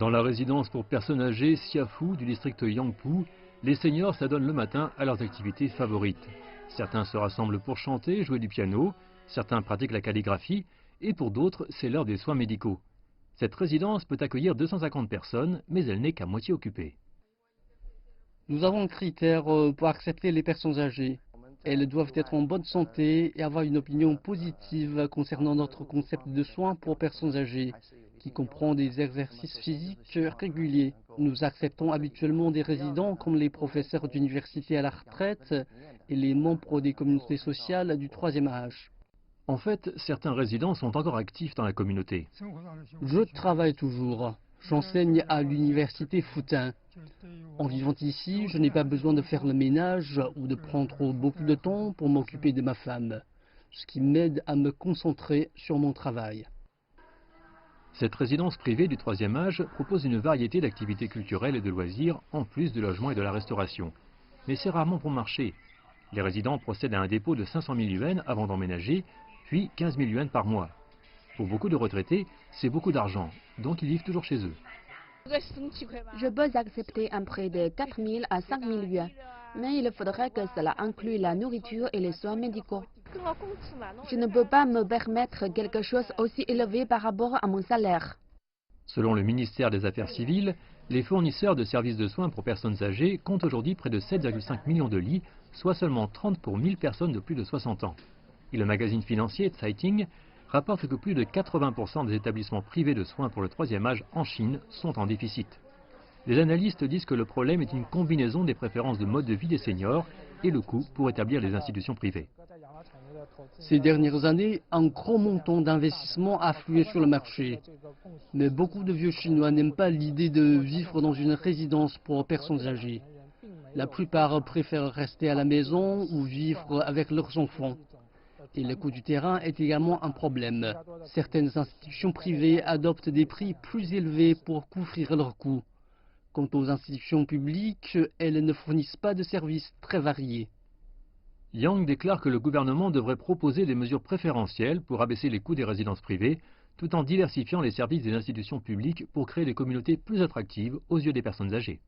Dans la résidence pour personnes âgées Siafu du district Yangpu, les seniors s'adonnent le matin à leurs activités favorites. Certains se rassemblent pour chanter, jouer du piano, certains pratiquent la calligraphie, et pour d'autres, c'est l'heure des soins médicaux. Cette résidence peut accueillir 250 personnes, mais elle n'est qu'à moitié occupée. Nous avons un critère pour accepter les personnes âgées. Elles doivent être en bonne santé et avoir une opinion positive concernant notre concept de soins pour personnes âgées, qui comprend des exercices physiques réguliers. Nous acceptons habituellement des résidents comme les professeurs d'université à la retraite et les membres des communautés sociales du troisième âge. En fait, certains résidents sont encore actifs dans la communauté. Je travaille toujours. J'enseigne à l'université Futin. En vivant ici, je n'ai pas besoin de faire le ménage ou de prendre beaucoup de temps pour m'occuper de ma femme, ce qui m'aide à me concentrer sur mon travail. Cette résidence privée du troisième âge propose une variété d'activités culturelles et de loisirs, en plus du logement et de la restauration. Mais c'est rarement bon marché. Les résidents procèdent à un dépôt de 500 000 yuans avant d'emménager, puis 15 000 yuans par mois. Pour beaucoup de retraités, c'est beaucoup d'argent, donc ils vivent toujours chez eux. Je peux accepter un prêt de 4 000 à 5 000 yuans, mais il faudrait que cela inclue la nourriture et les soins médicaux. Je ne peux pas me permettre quelque chose aussi élevé par rapport à mon salaire. Selon le ministère des Affaires civiles, les fournisseurs de services de soins pour personnes âgées comptent aujourd'hui près de 7,5 millions de lits, soit seulement 30 pour 1000 personnes de plus de 60 ans. Et le magazine financier Caixin rapporte que plus de 80% des établissements privés de soins pour le troisième âge en Chine sont en déficit. Les analystes disent que le problème est une combinaison des préférences de mode de vie des seniors et le coût pour établir les institutions privées. Ces dernières années, un gros montant d'investissement a afflué sur le marché. Mais beaucoup de vieux Chinois n'aiment pas l'idée de vivre dans une résidence pour personnes âgées. La plupart préfèrent rester à la maison ou vivre avec leurs enfants. Et le coût du terrain est également un problème. Certaines institutions privées adoptent des prix plus élevés pour couvrir leurs coûts. Quant aux institutions publiques, elles ne fournissent pas de services très variés. Yang déclare que le gouvernement devrait proposer des mesures préférentielles pour abaisser les coûts des résidences privées, tout en diversifiant les services des institutions publiques pour créer des communautés plus attractives aux yeux des personnes âgées.